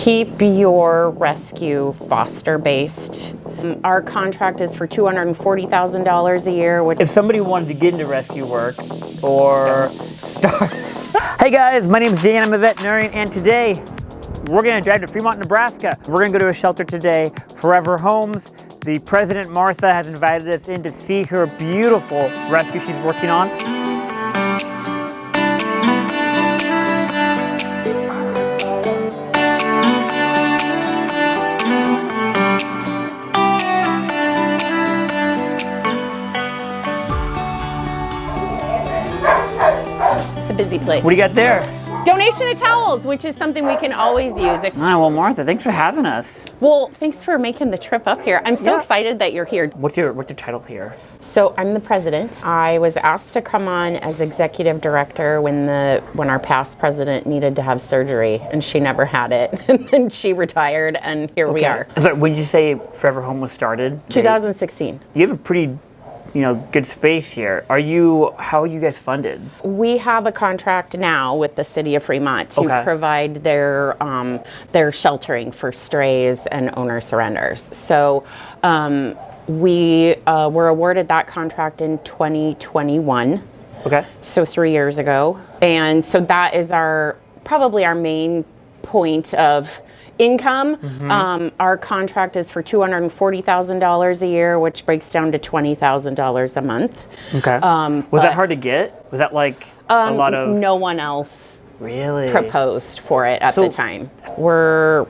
Keep your rescue foster-based. Our contract is for $240,000 a year. If somebody wanted to get into rescue work or start... Hey guys, my name is Dan, I'm a veterinarian, and today we're gonna drive to Fremont, Nebraska. We're gonna go to a shelter today, FurEver Homes. The President, Martha, has invited us in to see her beautiful rescue she's working on. It's a busy place. What do you got there? Donation of towels, which is something we can always use. All right, well, Martha, thanks for having us. Well, thanks for making the trip up here. I'm so excited that you're here. What's your title here? So I'm the president. I was asked to come on as executive director when our past president needed to have surgery, and she never had it. And then she retired, and here we are. So when did you say FurEver Home was started? 2016. You have a pretty, good space here. How are you guys funded? We have a contract now with the City of Fremont to provide their sheltering for strays and owner surrenders. So we were awarded that contract in 2021. Okay. So 3 years ago. And so that is probably our main point of income. Our contract is for $240,000 a year, which breaks down to $20,000 a month. Okay. Was that hard to get? Was that like a lot of... No one else really proposed for it at the time. We're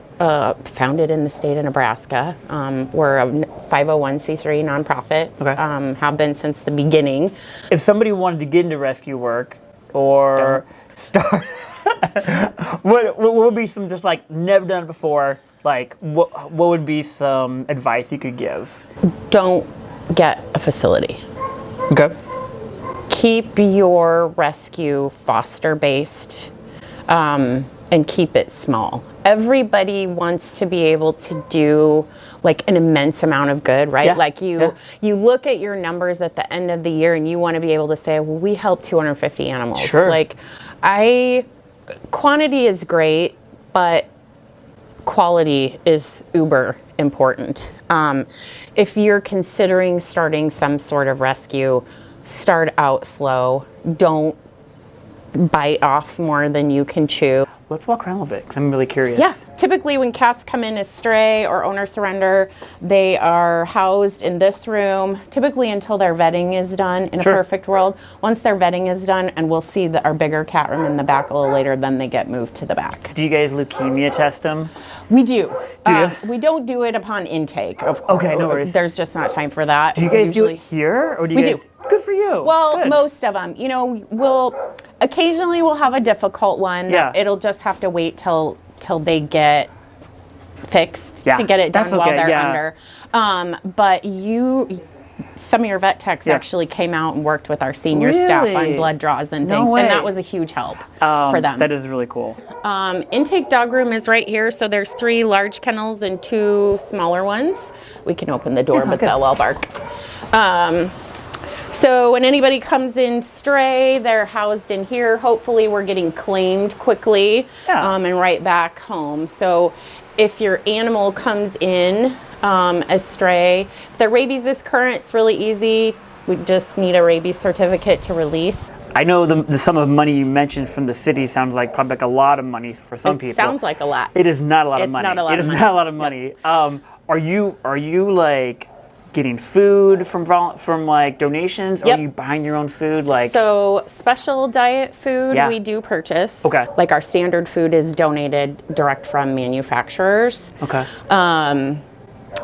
founded in the state of Nebraska. We're a 501c3 nonprofit. Okay. Have been since the beginning. If somebody wanted to get into rescue work or start... what would be some just like never done it before, like what would be some advice you could give? Don't get a facility. Okay. Keep your rescue foster based and keep it small. Everybody wants to be able to do like an immense amount of good, right? Yeah. Like you look at your numbers at the end of the year and you want to be able to say, well, we helped 250 animals. Sure. Like quantity is great, but quality is uber important. If you're considering starting some sort of rescue, start out slow. Don't bite off more than you can chew. Let's walk around a little bit because I'm really curious. Yeah. Typically when cats come in as stray or owner surrender, they are housed in this room, typically until their vetting is done in a perfect world. Once their vetting is done, and we'll see our bigger cat room in the back a little later, then they get moved to the back. Do you guys leukemia test them? We do. Do you? We don't do it upon intake, of course. Okay, no worries. There's just not time for that. Do you guys do it here? Or do you We guys... Good for you. Well, most of them. Occasionally we'll have a difficult one. Yeah. It'll just have to wait till they get fixed to get it done while they're under. But some of your vet techs actually came out and worked with our senior staff on blood draws and things, and that was a huge help for them. That is really cool. Intake dog room is right here, so there's 3 large kennels and 2 smaller ones. We can open the door, but they'll all bark. So when anybody comes in stray, they're housed in here. Hopefully we're getting claimed quickly and right back home. So if your animal comes in as stray, if their rabies is current, it's really easy. We just need a rabies certificate to release. I know the sum of money you mentioned from the city sounds like probably like a lot of money for some people. It sounds like a lot. It is not a lot of money. It's not a lot of money. It is not a lot of money. Yep. Are you like getting food from like donations? Or are you buying your own food? So special diet food we do purchase. Okay. Like our standard food is donated direct from manufacturers. Okay.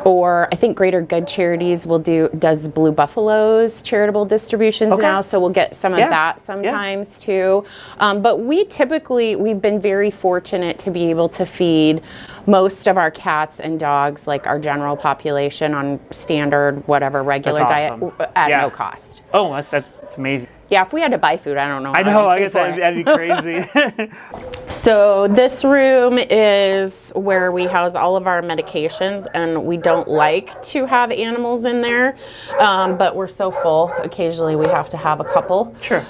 Or I think Greater Good Charities does Blue Buffalo's charitable distributions now, so we'll get some of that sometimes too. But we've been very fortunate to be able to feed most of our cats and dogs, like our general population, on standard, regular diet at no cost. Oh, that's amazing. Yeah, if we had to buy food, I don't know. I know, I guess that'd be crazy. So this room is where we house all of our medications, and we don't like to have animals in there, but we're so full, occasionally we have to have a couple. Sure.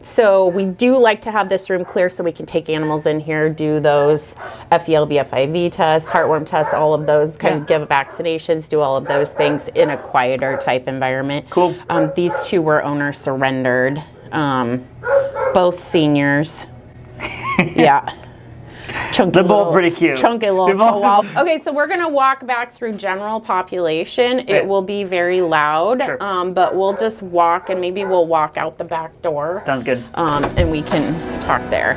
So we do like to have this room clear so we can take animals in here, do those FELV, FIV tests, heartworm tests, all of those, kind of give vaccinations, do all of those things in a quieter type environment. Cool. These two were owner surrendered, both seniors. Yeah. Chunky They're both pretty cute. Chunky little chihuahua. Okay, so we're going to walk back through general population. It will be very loud, Sure. But we'll just walk, and maybe we'll walk out the back door. Sounds good. And we can talk there.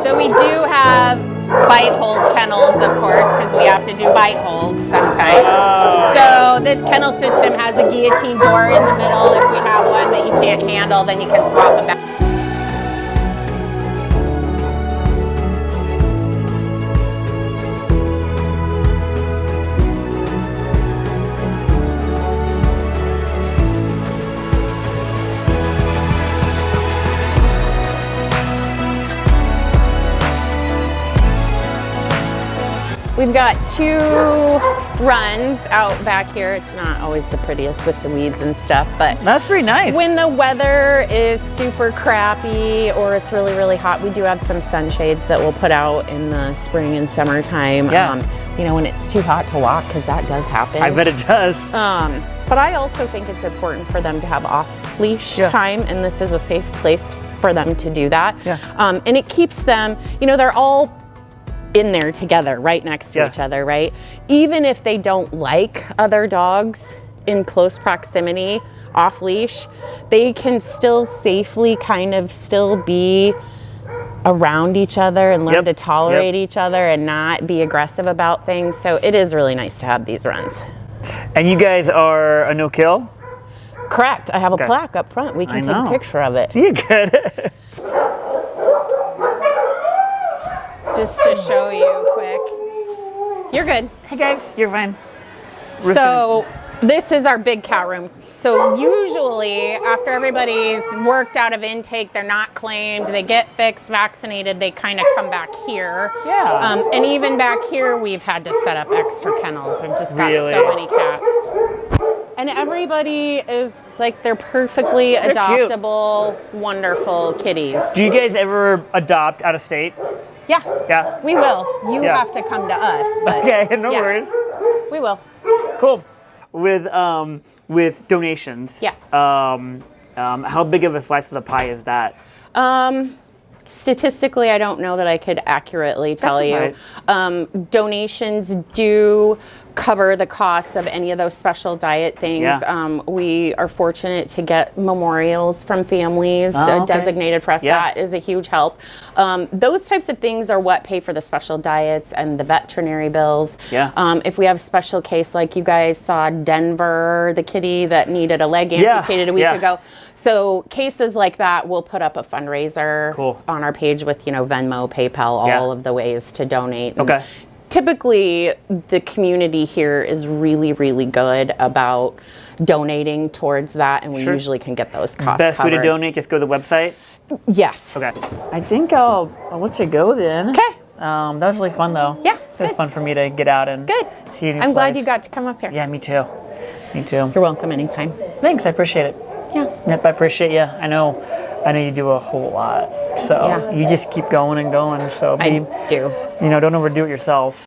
So we do have bite hold kennels, of course, because we have to do bite holds sometimes. So this kennel system has a guillotine door in the middle. If we have one that you can't handle, then you can swap them back. We've got 2 runs out back here. It's not always the prettiest with the weeds and stuff, but that's pretty nice. When the weather is super crappy or it's really, really hot, we do have some sunshades that we'll put out in the spring and summertime. Yeah. You know, when it's too hot to walk, because that does happen. I bet it does. But I also think it's important for them to have off-leash time, and this is a safe place for them to do that. Yeah. And it keeps them, you know, they're all in there together, right next to each other, right? Even if they don't like other dogs in close proximity, off leash, they can still safely kind of still be around each other and learn to tolerate each other and not be aggressive about things. So it is really nice to have these runs. And you guys are a no-kill? Correct. I have a plaque up front. We can take a picture of it. You're good. Just to show you quick. You're good. Hey guys, you're fine. So this is our big cat room. So usually after everybody's worked out of intake, they're not claimed, they get fixed, vaccinated, they kind of come back here. Yeah. And even back here, we've had to set up extra kennels. We've just got so many cats. And everybody is like, they're perfectly adoptable, wonderful kitties. Do you guys ever adopt out of state? Yeah. Yeah. We will. You have to come to us. But okay, no worries. We will. Cool. With donations. Yeah. How big of a slice of the pie is that? Statistically, I don't know that I could accurately tell you. Donations do cover the costs of any of those special diet things. Yeah. We are fortunate to get memorials from families designated for us. Yeah. That is a huge help. Those types of things are what pay for the special diets and the veterinary bills. Yeah. If we have special case, like you guys saw Denver, the kitty that needed a leg amputated a week ago. So cases like that, we'll put up a fundraiser on our page with, you know, Venmo, PayPal, all of the ways to donate. And typically, the community here is really, really good about donating towards that, and we usually can get those costs Best covered. way to donate, just go to the website? Yes. Okay. I think I'll let you go then. Okay. That was really fun, though. Yeah. It was fun for me to get out and see a new I'm glad place. you got to come up here. Yeah, me too. Me too. You're welcome anytime. Thanks, I appreciate it. Yeah. Yep, I appreciate you. I know you do a whole lot. So you just keep going and going. So I do. You know, don't overdo it yourself.